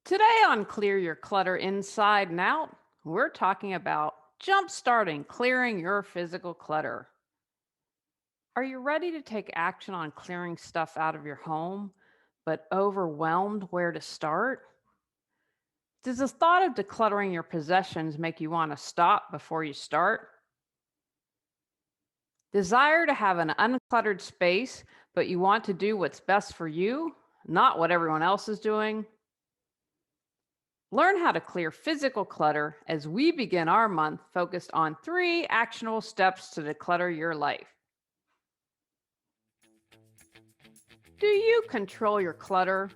Today on Clear Your Clutter Inside and Out, we're talking about jump-starting clearing your physical clutter. Are you ready to take action on clearing stuff out of your home, but overwhelmed where to start? Does the thought of decluttering your possessions make you want to stop before you start? Desire to have an uncluttered space, but you want to do what's best for you, not what everyone else is doing? Learn how to clear physical clutter as we begin our month focused on 3 actionable steps to declutter your life. Do you control your clutter,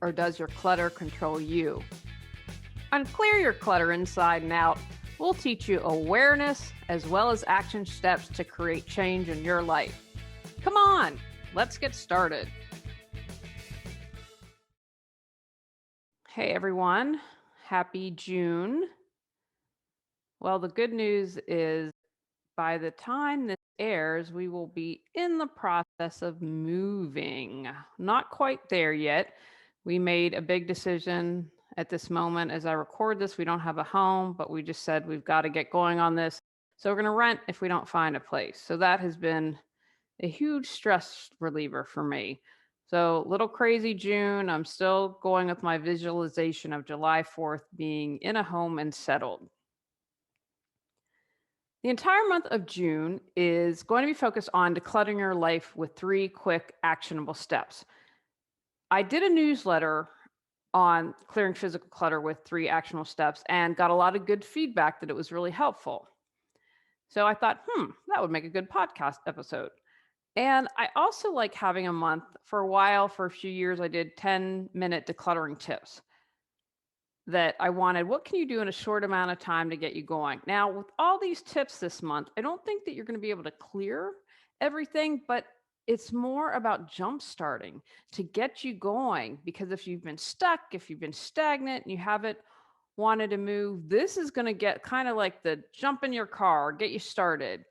or does your clutter control you? On Clear Your Clutter Inside and Out, we'll teach you awareness as well as action steps to create change in your life. Come on, let's get started. Hey everyone, happy June. Well, the good news is by the time this airs, we will be in the process of moving. Not quite there yet. We made a big decision at this moment. As I record this, we don't have a home, but we just said we've got to get going on this. So we're going to rent if we don't find a place. So that has been a huge stress reliever for me. So, little crazy June. I'm still going with my visualization of July 4th being in a home and settled. The entire month of June is going to be focused on decluttering your life with 3 quick actionable steps. I did a newsletter on clearing physical clutter with 3 actionable steps and got a lot of good feedback that it was really helpful. So I thought, that would make a good podcast episode. And I also like having a month. For a while, for a few years, I did 10-minute decluttering tips that I wanted. What can you do in a short amount of time to get you going? Now, with all these tips this month, I don't think that you're going to be able to clear everything, but it's more about jump starting to get you going. Because if you've been stuck, if you've been stagnant and you haven't wanted to move, this is going to get kind of like the jump in your car, get you started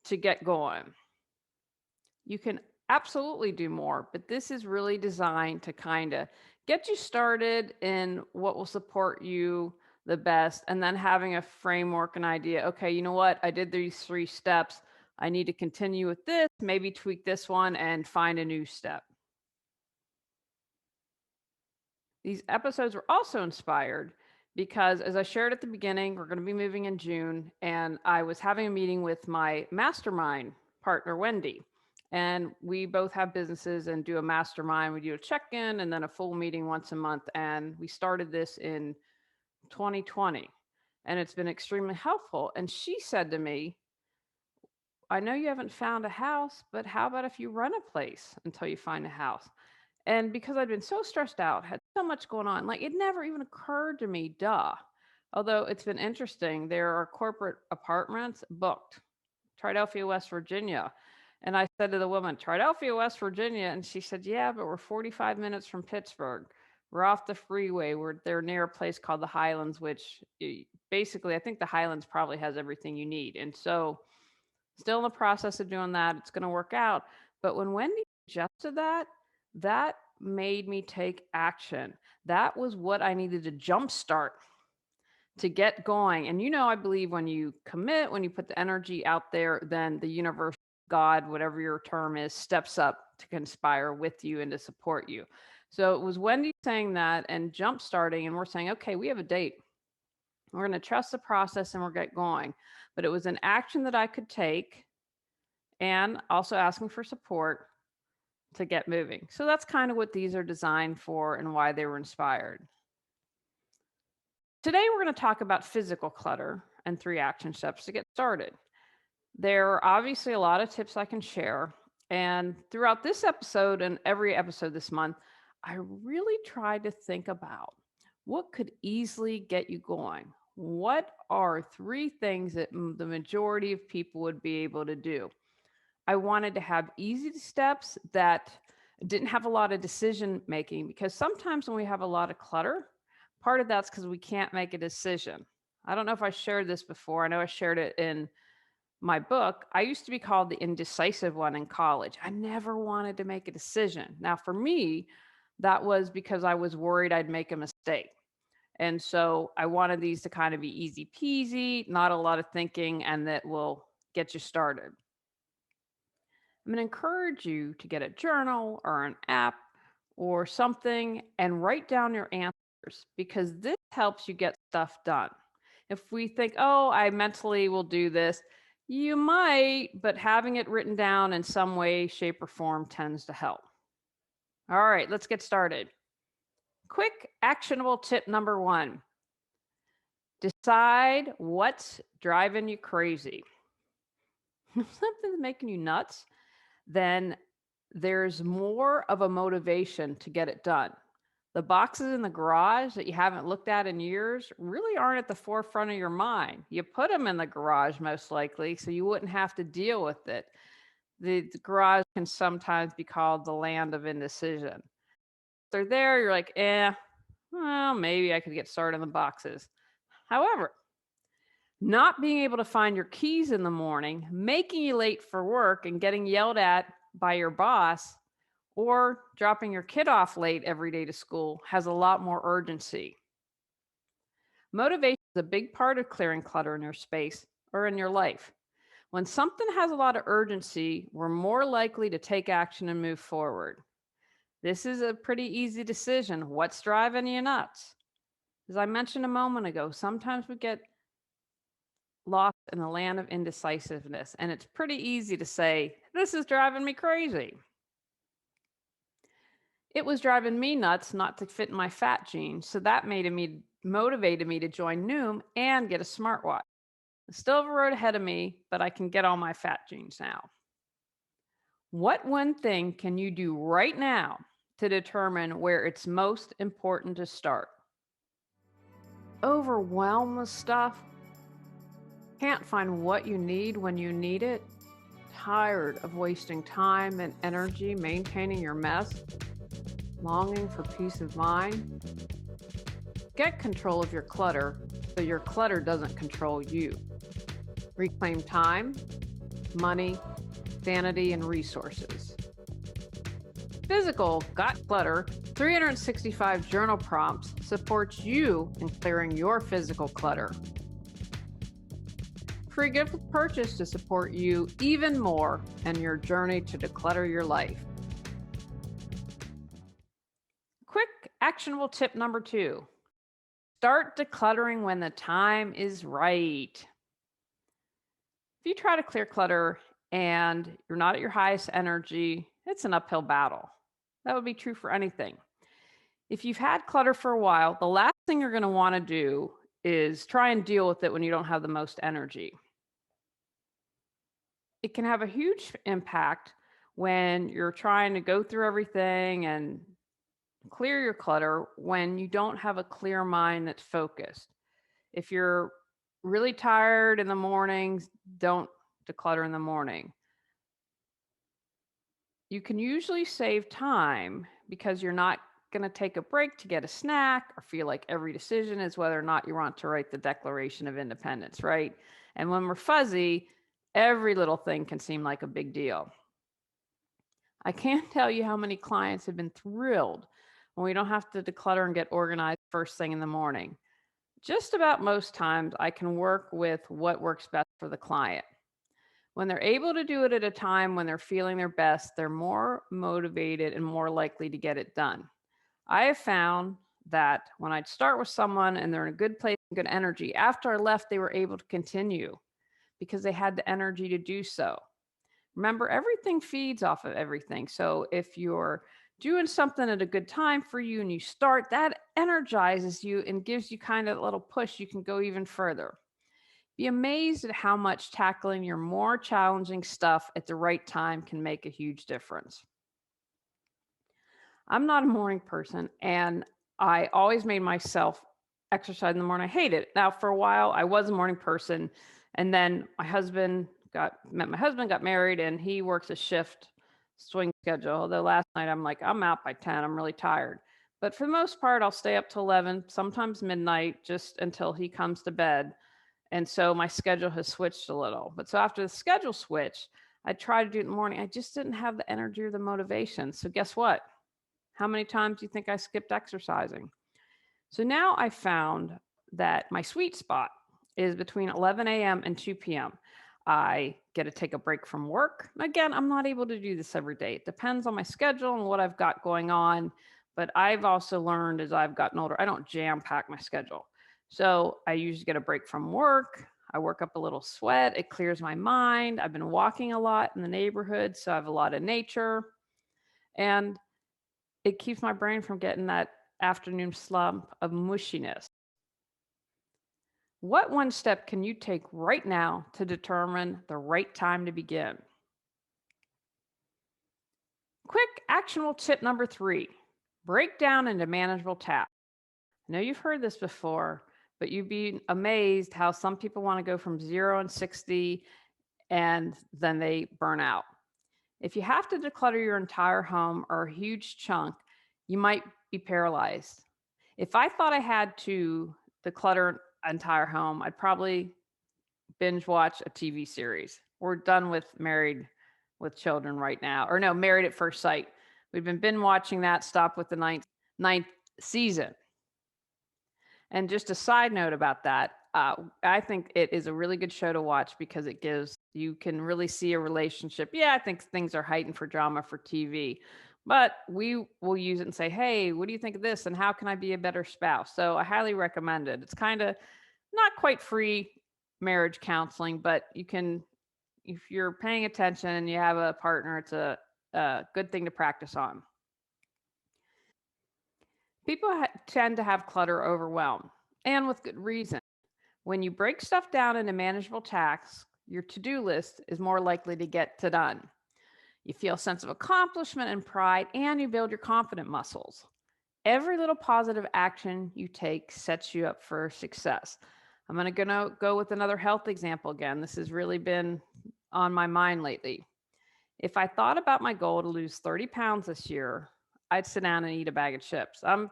to get going. You can absolutely do more, but this is really designed to kind of get you started in what will support you the best, and then having a framework and idea. Okay, you know what? I did these 3 steps. I need to continue with this, maybe tweak this one and find a new step. These episodes were also inspired because, as I shared at the beginning, we're going to be moving in June, and I was having a meeting with my mastermind partner, Wendy. And we both have businesses and do a mastermind. We do a check in and then a full meeting once a month. And we started this in 2020, and it's been extremely helpful. And she said to me, I know you haven't found a house, but how about if you rent a place until you find a house? And because I'd been so stressed out, had so much going on, like it never even occurred to me, duh. Although it's been interesting, there are corporate apartments booked, Philadelphia, West Virginia. And I said to the woman, Philadelphia, West Virginia. And she said, yeah, but we're 45 minutes from Pittsburgh. We're off the freeway. They're near a place called the Highlands, which basically, I think the Highlands probably has everything you need. And so, still in the process of doing that. It's going to work out. But when Wendy suggested that, that made me take action. That was what I needed to jumpstart to get going. And I believe when you commit, when you put the energy out there, then the universe, God, whatever your term is, steps up to conspire with you and to support you. So it was Wendy saying that and jump starting, and we're saying, okay, we have a date. We're going to trust the process and we'll get going. But it was an action that I could take, and also asking for support to get moving. So that's kind of what these are designed for and why they were inspired. Today, we're going to talk about physical clutter and 3 action steps to get started. There are obviously a lot of tips I can share. And throughout this episode and every episode this month, I really tried to think about what could easily get you going. What are 3 things that the majority of people would be able to do? I wanted to have easy steps that didn't have a lot of decision making, because sometimes when we have a lot of clutter, part of that's because we can't make a decision. I don't know if I shared this before. I know I shared it in my book. I used to be called the indecisive one in college. I never wanted to make a decision. Now, for me, that was because I was worried I'd make a mistake. And so I wanted these to kind of be easy peasy, not a lot of thinking, and that will get you started. I'm going to encourage you to get a journal or an app or something and write down your answers because this helps you get stuff done. If we think, oh, I mentally will do this, you might, but having it written down in some way, shape, or form tends to help. All right, let's get started. Quick actionable tip number 1: decide what's driving you crazy. If something's making you nuts, then there's more of a motivation to get it done. The boxes in the garage that you haven't looked at in years really aren't at the forefront of your mind. You put them in the garage most likely so you wouldn't have to deal with it. The garage can sometimes be called the land of indecision. If they're there, you're like, well, maybe I could get started on the boxes. However, not being able to find your keys in the morning, making you late for work and getting yelled at by your boss, or dropping your kid off late every day to school has a lot more urgency. Motivation is a big part of clearing clutter in your space or in your life. When something has a lot of urgency, we're more likely to take action and move forward. This is a pretty easy decision. What's driving you nuts? As I mentioned a moment ago, sometimes we get lost in the land of indecisiveness, and it's pretty easy to say, this is driving me crazy. It was driving me nuts not to fit in my fat jeans, so that motivated me to join Noom and get a smartwatch. I still have a road ahead of me, but I can get all my fat jeans now. What one thing can you do right now to determine where it's most important to start? Overwhelmed with stuff? Can't find what you need when you need it? Tired of wasting time and energy maintaining your mess? Longing for peace of mind? Get control of your clutter so your clutter doesn't control you. Reclaim time, money, sanity, and resources. Physical Got Clutter 365 journal prompts supports you in clearing your physical clutter. Free gift with purchase to support you even more in your journey to declutter your life. Quick actionable tip number 2: start decluttering when the time is right. If you try to clear clutter and you're not at your highest energy, it's an uphill battle. That would be true for anything. If you've had clutter for a while, the last thing you're going to want to do is try and deal with it when you don't have the most energy. It can have a huge impact when you're trying to go through everything and clear your clutter when you don't have a clear mind that's focused. If you're really tired in the mornings, don't declutter in the morning. You can usually save time because you're not going to take a break to get a snack or feel like every decision is whether or not you want to write the Declaration of Independence, right? And when we're fuzzy, every little thing can seem like a big deal. I can't tell you how many clients have been thrilled when we don't have to declutter and get organized first thing in the morning. Just about most times, I can work with what works best for the client. When they're able to do it at a time when they're feeling their best, they're more motivated and more likely to get it done. I have found that when I'd start with someone and they're in a good place and good energy, after I left, they were able to continue because they had the energy to do so. Remember, everything feeds off of everything. So if you're doing something at a good time for you and you start, that energizes you and gives you kind of a little push. You can go even further. Be amazed at how much tackling your more challenging stuff at the right time can make a huge difference. I'm not a morning person, and I always made myself exercise in the morning. I hate it. Now, for a while, I was a morning person, and then met my husband, got married, and he works a shift swing schedule. Although last night I'm like, I'm out by 10. I'm really tired. But for the most part, I'll stay up till 11, sometimes midnight, just until he comes to bed. And so my schedule has switched a little. But so after the schedule switch, I tried to do it in the morning. I just didn't have the energy or the motivation. So guess what? How many times do you think I skipped exercising? So now I found that my sweet spot is between 11 a.m. and 2 p.m. I get to take a break from work. Again, I'm not able to do this every day. It depends on my schedule and what I've got going on. But I've also learned as I've gotten older, I don't jam pack my schedule. So I usually get a break from work. I work up a little sweat. It clears my mind. I've been walking a lot in the neighborhood, so I have a lot of nature. And it keeps my brain from getting that afternoon slump of mushiness. What one step can you take right now to determine the right time to begin? Quick actionable tip number 3, break down into manageable tasks. I know you've heard this before, but you'd be amazed how some people want to go from 0 and 60 and then they burn out. If you have to declutter your entire home or a huge chunk, you might be paralyzed. If I thought I had to declutter an entire home, I'd probably binge watch a TV series. We're done with Married with Children right now, or no, Married at First Sight. We've been binge watching that, stopped with the ninth season. And just a side note about that, I think it is a really good show to watch because you can really see a relationship. Yeah, I think things are heightened for drama for TV, but we will use it and say, hey, what do you think of this? And how can I be a better spouse? So I highly recommend it. It's kind of not quite free marriage counseling, but you can, if you're paying attention and you have a partner, it's a good thing to practice on. People tend to have clutter overwhelm, and with good reason. When you break stuff down into manageable tasks, your to-do list is more likely to get done. You feel a sense of accomplishment and pride, and you build your confident muscles. Every little positive action you take sets you up for success. I'm going to go with another health example again. This has really been on my mind lately. If I thought about my goal to lose 30 pounds this year, I'd sit down and eat a bag of chips. I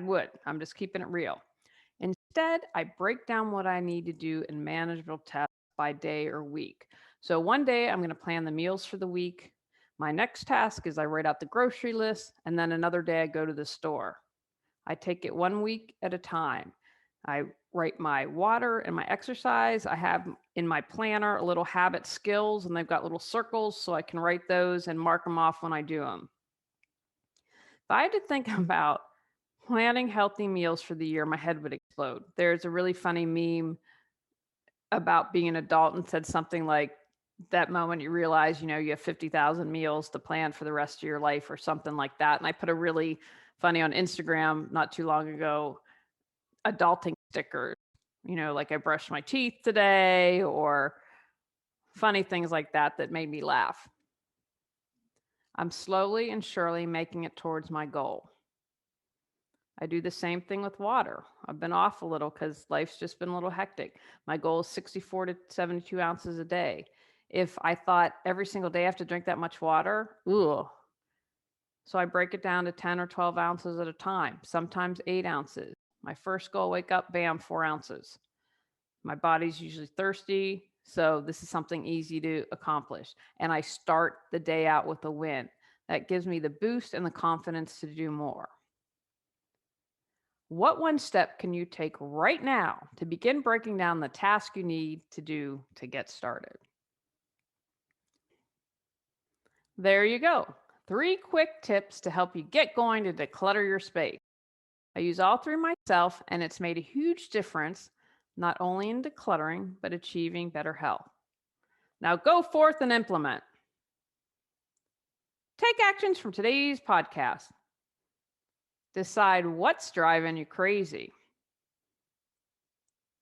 would. I'm just keeping it real. Instead, I break down what I need to do in manageable tasks by day or week. So one day I'm going to plan the meals for the week. My next task is I write out the grocery list, and then another day I go to the store. I take it 1 week at a time. I write my water and my exercise. I have in my planner a little habit skills, and they've got little circles so I can write those and mark them off when I do them. If I had to think about planning healthy meals for the year, my head would explode. There's a really funny meme about being an adult and said something like, that moment you realize, you have 50,000 meals to plan for the rest of your life or something like that. And I put a really funny on Instagram not too long ago, adulting stickers, like I brushed my teeth today or funny things like that made me laugh. I'm slowly and surely making it towards my goal. I do the same thing with water. I've been off a little because life's just been a little hectic. My goal is 64 to 72 ounces a day. If I thought every single day I have to drink that much water, ooh. So I break it down to 10 or 12 ounces at a time, sometimes 8 ounces. My first goal, wake up, bam, 4 ounces. My body's usually thirsty, so this is something easy to accomplish. And I start the day out with a win. That gives me the boost and the confidence to do more. What one step can you take right now to begin breaking down the task you need to do to get started? There you go. 3 quick tips to help you get going to declutter your space. I use all 3 myself, and it's made a huge difference, not only in decluttering, but achieving better health. Now go forth and implement. Take actions from today's podcast. Decide what's driving you crazy.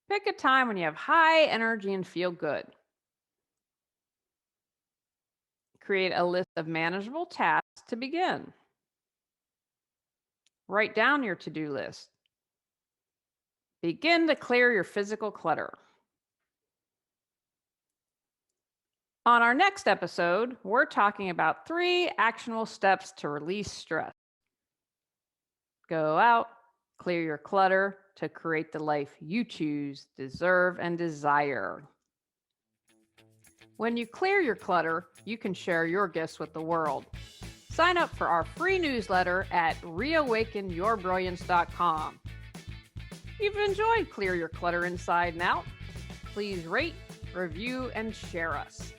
Pick a time when you have high energy and feel good. Create a list of manageable tasks to begin. Write down your to-do list. Begin to clear your physical clutter. On our next episode, we're talking about 3 actionable steps to release stress. Go out, clear your clutter to create the life you choose, deserve, and desire. When you clear your clutter, you can share your gifts with the world. Sign up for our free newsletter at reawakenyourbrilliance.com. If you've enjoyed Clear Your Clutter Inside and Out, please rate, review, and share us.